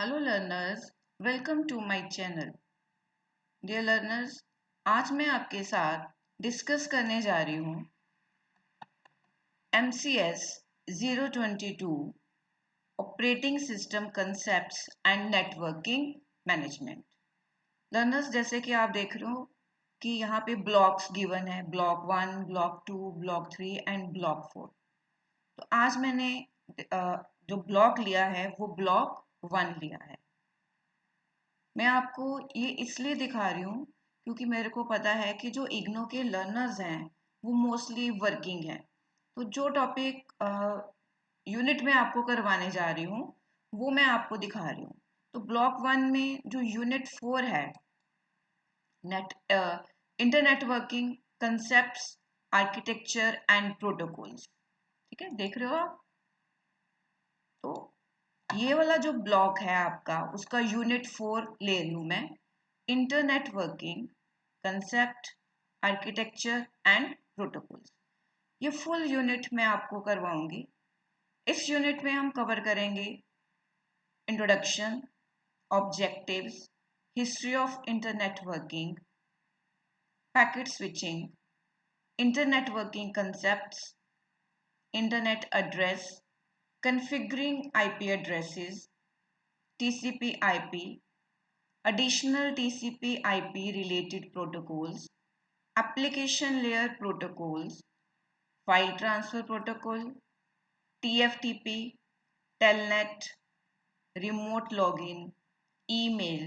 Hello learners, welcome to my channel. Dear learners, आज मैं आपके साथ डिस्कस करने जा रही हूँ MCS 022 operating system concepts and networking management. Learners, जैसे कि आप देख रहे हो कि यहाँ पे ब्लॉक्स गिवन है, block 1, block 2, block 3 and block 4। तो आज मैंने जो ब्लॉक लिया है वो ब्लॉक 1 लिया है। मैं आपको ये इसलिए दिखा रही हूँ क्योंकि मेरे को पता है कि जो इग्नो के लर्नर्स हैं वो मोस्टली वर्किंग हैं। तो जो टॉपिक यूनिट में आपको करवाने जा रही हूँ वो मैं आपको दिखा रही हूँ। तो ब्लॉक 1 में जो यूनिट 4 है, net internet working concepts, architecture and protocols. ठीक है, देख रहे हो आप? तो ये वाला जो ब्लॉक है आपका, उसका यूनिट 4 ले रही हूँ मैं। Internet working concept, architecture and protocols. ये फुल यूनिट मैं आपको करवाऊंगी। इस यूनिट में हम कवर करेंगे introduction, objectives, history of internet working, packet switching, internet working concepts, internet address, configuring IP addresses, TCP/IP, additional TCP/IP related protocols, application layer protocols, file transfer protocol, TFTP, Telnet, remote login, email,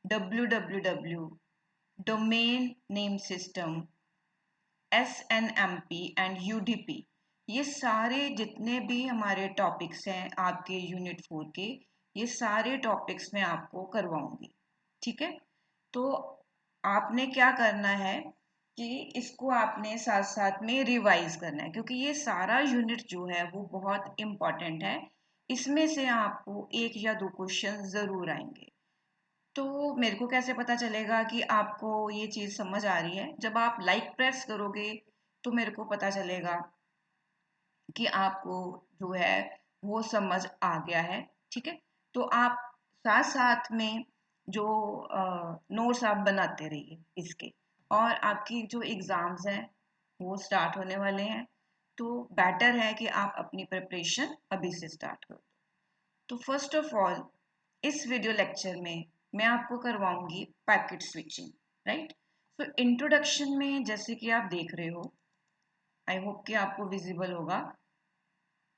www, domain name system, SNMP and UDP। ये सारे जितने भी हमारे topics हैं आपके unit 4 के, ये सारे टॉपिक्स मैं आपको करवाऊंगी। ठीक है, तो आपने क्या करना है कि इसको आपने साथ साथ में रिवाइज करना है क्योंकि ये सारा यूनिट जो है वो बहुत इम्पॉर्टेंट है। इसमें से आपको एक या दो क्वेश्चन ज़रूर आएंगे। तो मेरे को कैसे पता चलेगा कि आपको ये चीज़ समझ आ रही है? जब आप लाइक प्रेस करोगे तो मेरे को पता चलेगा कि आपको जो है वो समझ आ गया है। ठीक है, तो आप साथ साथ में जो नोट्स आप बनाते रहिए इसके। और आपकी जो एग्ज़ाम्स हैं वो स्टार्ट होने वाले हैं, तो बेटर है कि आप अपनी प्रिपरेशन अभी से स्टार्ट कर दो। तो फर्स्ट ऑफ ऑल इस वीडियो लेक्चर में मैं आपको करवाऊंगी पैकेट स्विचिंग, राइट? तो इंट्रोडक्शन में जैसे कि आप देख रहे हो, आई होप कि आपको विजिबल होगा,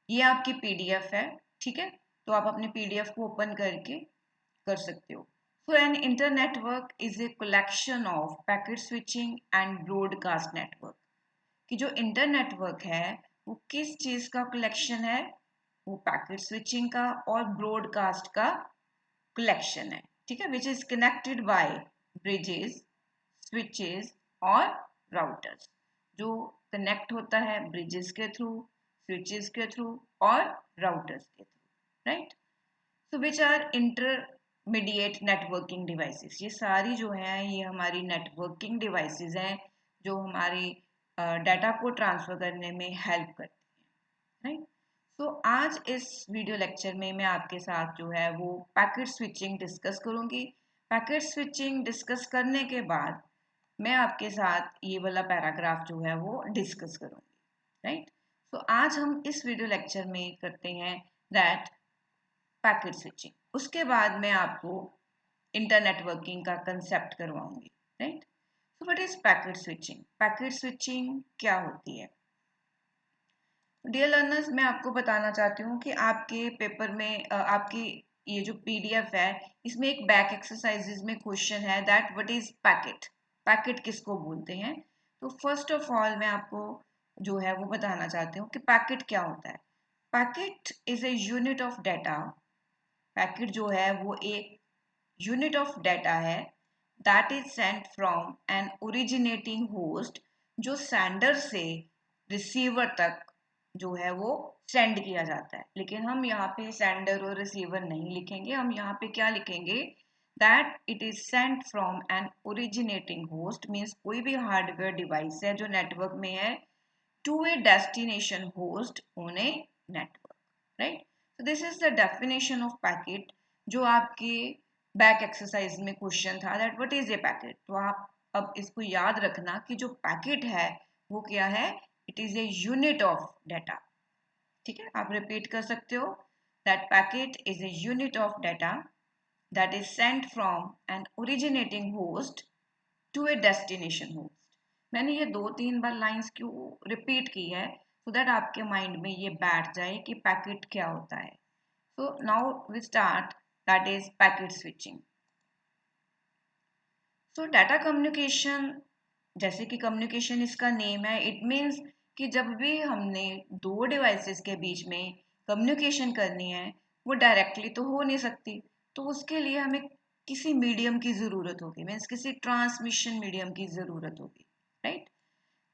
ये आपकी पीडीएफ है। ठीक है, तो आप अपने पीडीएफ को ओपन करके कर सकते हो। So an inter network is a collection of packet switching and broadcast network. कि जो इंटर नेटवर्क है वो किस चीज का कलेक्शन है? वो पैकेट स्विचिंग का और ब्रॉडकास्ट का कलेक्शन है। ठीक है, which is connected by bridges, switches और राउटर्स। जो कनेक्ट होता है ब्रिजेस के थ्रू, स्विचेस के थ्रू और राउटर्स के through, right? So which are intermediate networking devices. ये सारी जो है ये हमारी नेटवर्किंग डिवाइसेस हैं जो हमारी डाटा को ट्रांसफर करने में हेल्प करती हैं, राइट? तो आज इस वीडियो लेक्चर में मैं आपके साथ जो है वो पैकेट स्विचिंग डिस्कस करूंगी। पैकेट स्विचिंग डिस्कस करने के बाद मैं आपके साथ ये वाला पैराग्राफ जो है वो डिस्कस करूंगी, राइट? तो आज हम इस वीडियो लेक्चर में करते हैं दैट पैकेट स्विचिंग। उसके बाद मैं आपको इंटरनेट वर्किंग का कंसेप्ट करवाऊंगी, right? So what is packet switching? Packet switching क्या होती है? डियर लर्नर्स, मैं आपको बताना चाहती हूँ कि आपके पेपर में आपकी ये जो पीडीएफ है इसमें एक बैक एक्सरसाइजेज में क्वेश्चन है that what is packet. Packet किसको बोलते हैं? तो फर्स्ट ऑफ ऑल मैं आपको जो है वो बताना चाहती हूँ कि पैकेट क्या होता है। Packet is a unit of data. Packet जो है वो एक यूनिट ऑफ डाटा है that is sent from an originating host, जो सेंडर से रिसीवर तक जो है वो सेंड किया जाता है। लेकिन हम यहाँ पे सेंडर और रिसीवर नहीं लिखेंगे, हम यहाँ पे क्या लिखेंगे? That it is sent from an originating host, means कोई भी हार्डवेयर डिवाइस है जो नेटवर्क में है, to a destination host on a network, right? So this is the definition of packet. जो आपके बैक एक्सरसाइज में क्वेश्चन था that what is a packet. तो आप अब इसको याद रखना कि जो पैकेट है वो क्या है, it is a unit of data. ठीक है, आप रिपीट कर सकते हो that packet is a unit of data that is sent from an originating host to a destination host। मैंने ये 2-3 बार लाइंस क्यों रिपीट की है, सो दैट आपके माइंड में ये बैठ जाए कि पैकेट क्या होता है। So now we start, that is packet switching. So data communication, जैसे कि कम्युनिकेशन इसका नेम है, इट मीन्स कि जब भी हमने दो डिवाइसेस के बीच में कम्युनिकेशन करनी है, वो डायरेक्टली तो हो नहीं सकती, तो उसके लिए हमें किसी मीडियम की ज़रूरत होगी, मीन्स किसी ट्रांसमिशन मीडियम की ज़रूरत होगी, right.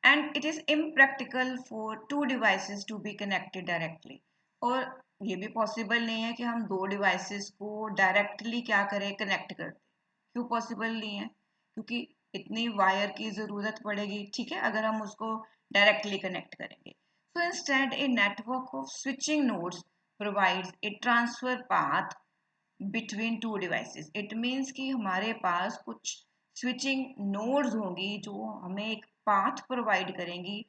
And it is impractical for two devices to be connected directly. और ये भी पॉसिबल नहीं है कि हम दो डिवाइसेस को डायरेक्टली क्या करें, कनेक्ट कर दें। क्यों पॉसिबल नहीं है, क्योंकि इतनी वायर की ज़रूरत पड़ेगी, ठीक है, अगर हम उसको डायरेक्टली कनेक्ट करेंगे। So instead a network of switching nodes provides a transfer path between two devices. It means कि हमारे पास कुछ स्विचिंग नोड्स होंगी जो हमें एक पाथ प्रोवाइड करेंगी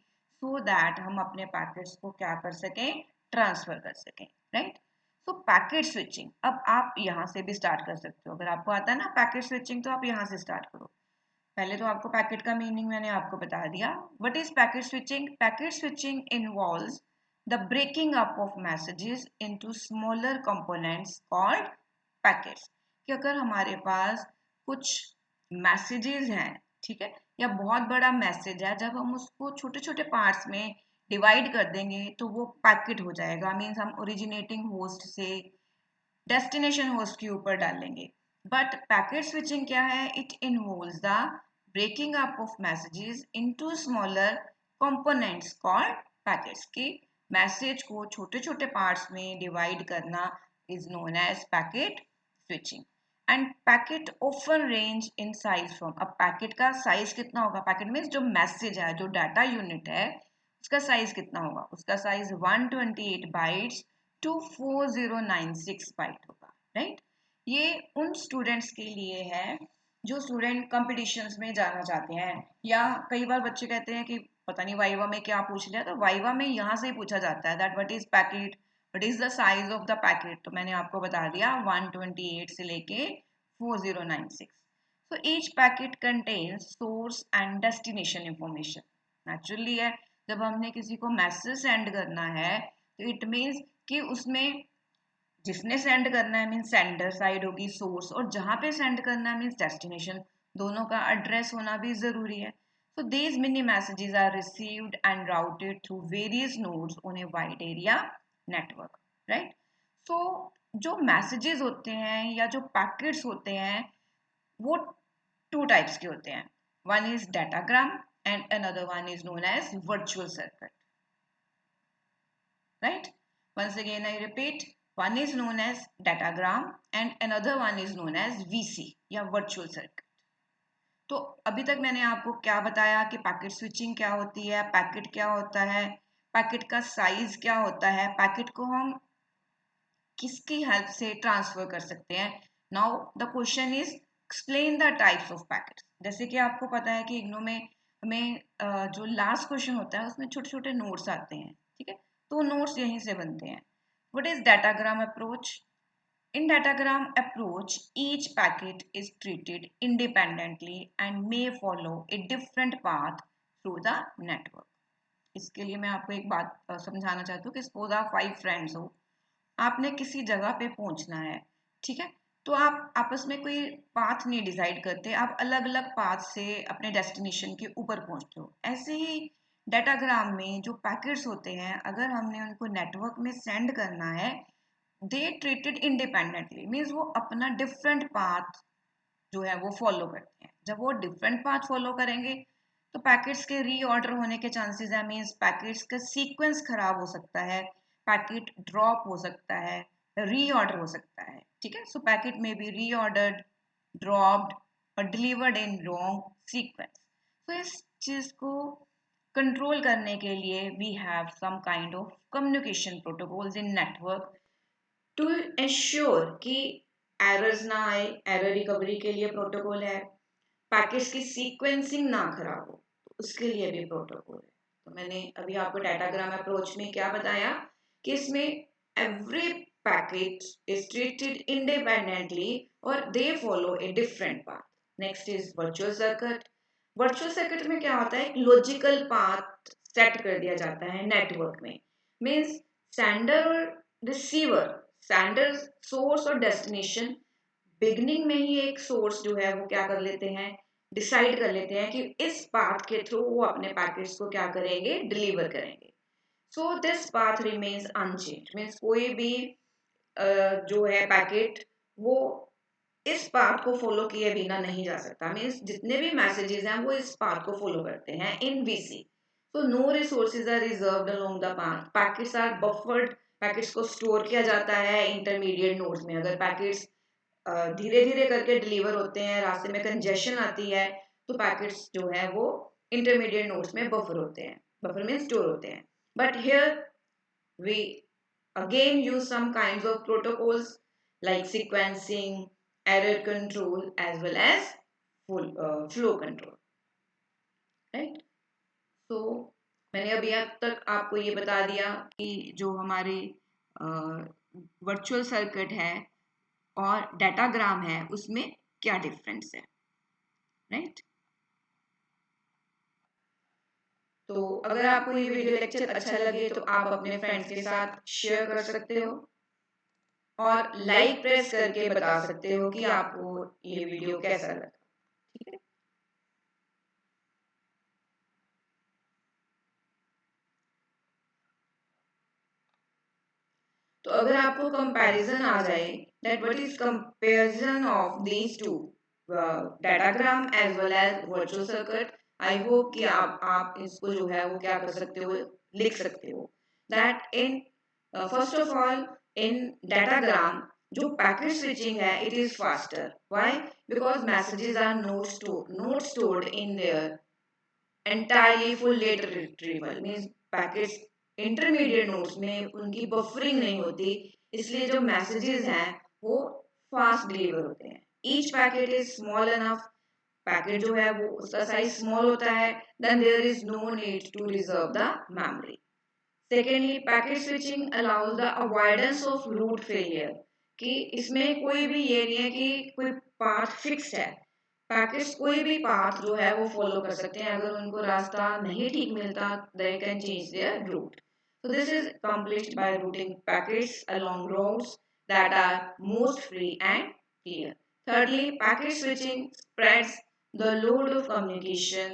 सो दैट हम अपने पैकेट्स को क्या कर सकें, ट्रांसफर कर सकें, राइट। तो पैकेट स्विचिंग, अब आप यहाँ से भी स्टार्ट कर सकते हो, अगर आपको आता है ना पैकेट स्विचिंग तो आप यहाँ से स्टार्ट करो। पहले तो आपको पैकेट का मीनिंग मैंने आपको बता दिया। What is packet switching? Packet switching involves the breaking up of messages into smaller components called packets. कि अगर हमारे पास कुछ मैसेजेस हैं, ठीक है, या बहुत बड़ा मैसेज है, जब हम उसको छोटे छोटे पार्ट्स में डिवाइड कर देंगे तो वो पैकेट हो जाएगा। मीन्स हम ओरिजिनेटिंग होस्ट से डेस्टिनेशन होस्ट के ऊपर डालेंगे। बट पैकेट स्विचिंग क्या है? It involves the breaking up of messages into smaller components called packets. की मैसेज को छोटे छोटे पार्ट्स में डिवाइड करना is known as packet switching. And packet often range in size from, अब पैकेट का साइज कितना होगा, पैकेट मीन्स जो मैसेज है, जो डाटा यूनिट है, उसका साइज कितना होगा, उसका साइज 128 बाइट्स टू 4096 बाइट होगा, राइट। ये उन स्टूडेंट्स के लिए है जो स्टूडेंट कॉम्पिटिशन्स में जाना चाहते हैं, या कई बार बच्चे कहते हैं कि पता नहीं वाइवा में क्या पूछ लिया, तो वाइवा में यहाँ से ही पूछा जाता है that what is packet, what is the size of the packet. तो मैंने आपको बता दिया 128 से लेके 4096। So each packet contains source and destination information। Naturally है, जब हमने किसी को मैसेज सेंड करना है तो इट मीन्स कि उसमें जिसने सेंड करना है मीन्स सेंडर साइड होगी सोर्स, और जहाँ पे सेंड करना है मीन्स डेस्टिनेशन, दोनों का एड्रेस होना भी ज़रूरी है। So these mini messages are received and routed through various nodes on a wide area network, right? So जो मैसेजेस होते हैं या जो पैकेट्स होते हैं वो टू टाइप्स के होते हैं। One is datagram and another one is known as virtual circuit, right. Once again I repeat, one is known as datagram and another one is known as VC या virtual circuit। तो अभी तक मैंने आपको क्या बताया कि पैकेट स्विचिंग क्या होती है, पैकेट क्या होता है, पैकेट का साइज क्या होता है, पैकेट को हम किसकी हेल्प से ट्रांसफर कर सकते हैं। Now the question is explain the types of packets. जैसे कि आपको पता है कि इग्नो में हमें जो लास्ट क्वेश्चन होता है उसमें छोटे छोटे नोट्स आते हैं, ठीक है, तो नोट्स यहीं से बनते हैं। What is datagram approach? In datagram approach, each packet is treated independently and may follow a different path through the network। इसके लिए मैं आपको एक बात समझाना चाहती हूँ कि सपोज आप 5 फ्रेंड्स हो, आपने किसी जगह पे पहुंचना है, ठीक है, तो आप आपस में कोई पाथ नहीं डिसाइड करते, आप अलग अलग पाथ से अपने डेस्टिनेशन के ऊपर पहुंचते हो। ऐसे ही डाटाग्राम में जो पैकेट्स होते हैं, अगर हमने उनको नेटवर्क में सेंड करना है, दे ट्रीटेड इंडिपेंडेंटली, मीन्स वो अपना डिफरेंट पाथ जो है वो फॉलो करते हैं। जब वो डिफरेंट पाथ फॉलो करेंगे तो पैकेट्स के रीऑर्डर होने के चांसेस है, मीन्स पैकेट्स का सीक्वेंस खराब हो सकता है, पैकेट ड्रॉप हो सकता है, रीऑर्डर हो सकता है, ठीक है। सो पैकेट में बी रीऑर्डर्ड, ड्रॉप्ड और डिलीवर्ड इन रॉन्ग सीक्वेंस। तो इस चीज को कंट्रोल करने के लिए we have some kind of communication protocols in network to assure कि एरर्स ना आए, एरर रिकवरी के लिए प्रोटोकॉल है, पैकेट्स की सीक्वेंसिंग ना खराब हो उसके लिए भी प्रोटोकॉल है। तो मैंने अभी आपको डाटाग्राम अप्रोच में क्या बताया कि इसमें every packet is treated independently और they follow a different path. Next is virtual circuit. Virtual circuit में क्या होता है, एक लॉजिकल पाथ सेट कर दिया जाता है नेटवर्क में। मींस सेंडर और रिसीवर, सेंडर सोर्स और डेस्टिनेशन बिगनिंग में ही एक सोर्स जो है वो क्या कर लेते हैं, डिसाइड कर लेते हैं कि इस पाथ के थ्रू वो अपने पैकेट्स को क्या करेंगे, डिलीवर करेंगे। So this path remains unchanged. Means कोई भी जो है पैकेट वो इस पाथ को फॉलो किए बिना नहीं जा सकता। मीन्स जितने भी मैसेजेस हैं वो इस पाथ को फॉलो करते हैं in VC. So no resources are reserved along the path, packets are buffered, packets को स्टोर किया जाता है इंटरमीडिएट नोड्स में। अगर पैकेट्स धीरे धीरे करके डिलीवर होते हैं, रास्ते में कंजेशन आती है, तो पैकेट्स जो है वो इंटरमीडिएट नोड्स में बफर होते हैं, बफर में स्टोर होते हैं। But here we again use some kinds of protocols like sequencing, error control as well as flow control, right? So मैंने अभी अब तक आपको ये बता दिया कि जो हमारे वर्चुअल सर्किट है और डाटाग्राम है उसमें क्या डिफरेंस है, राइट? तो अगर आपको ये वीडियो लेक्चर अच्छा लगे तो आप अपने फ्रेंड्स के साथ शेयर कर सकते हो और लाइक प्रेस करके बता सकते हो कि आपको ये वीडियो कैसा लगा, ठीक है? तो अगर आपको कंपैरिजन आ जाए that what is comparison of these two, datagram as well as virtual circuit, I hope कि आप इसको जो है वो क्या कर सकते हो, लिख सकते हो that in first of all in datagram जो पैकेट स्विचिंग है it is faster. Why? Because messages are not stored in their entirely full data retrieval, means packets intermediate nodes में उनकी बफरिंग नहीं होती, इसलिए जो मैसेजेस हैं वो फास्ट डिलीवर होते हैं। Each packet is small enough, packet जो है वो उसका साइज स्मॉल होता है, then there is no need to reserve the memory. Secondly packet switching allows the avoidance of route failure, कि इसमें कोई भी ये नहीं है कि कोई पाथ फिक्स्ड है, पैकेट्स कोई भी पाथ जो है वो फॉलो कर सकते हैं, अगर उनको रास्ता नहीं ठीक मिलता they can change their route. So this is accomplished by routing packets along routes that are most free and clear. Thirdly, packet switching spreads the load of communication.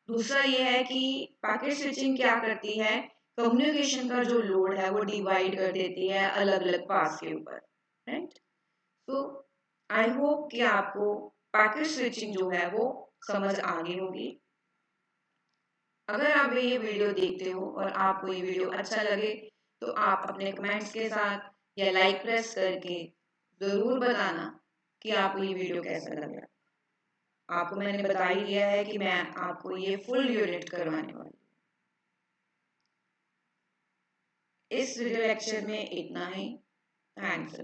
दूसरा ये है कि पैकेट स्विचिंग क्या करती है, कम्युनिकेशन का जो load है वो डिवाइड कर देती है अलग अलग पास के ऊपर, राइट? तो आई होप कि आपको पैकेट स्विचिंग जो है वो समझ आ गई होगी। अगर आप ये वीडियो देखते हो और आपको ये वीडियो अच्छा लगे तो आप अपने कमेंट्स के साथ या लाइक प्रेस करके ज़रूर बताना कि आपको ये वीडियो कैसा लगा। आपको मैंने बता ही दिया है कि मैं आपको ये फुल यूनिट करवाने वाली। इस वीडियो लेक्चर में इतना ही। थैंक्स।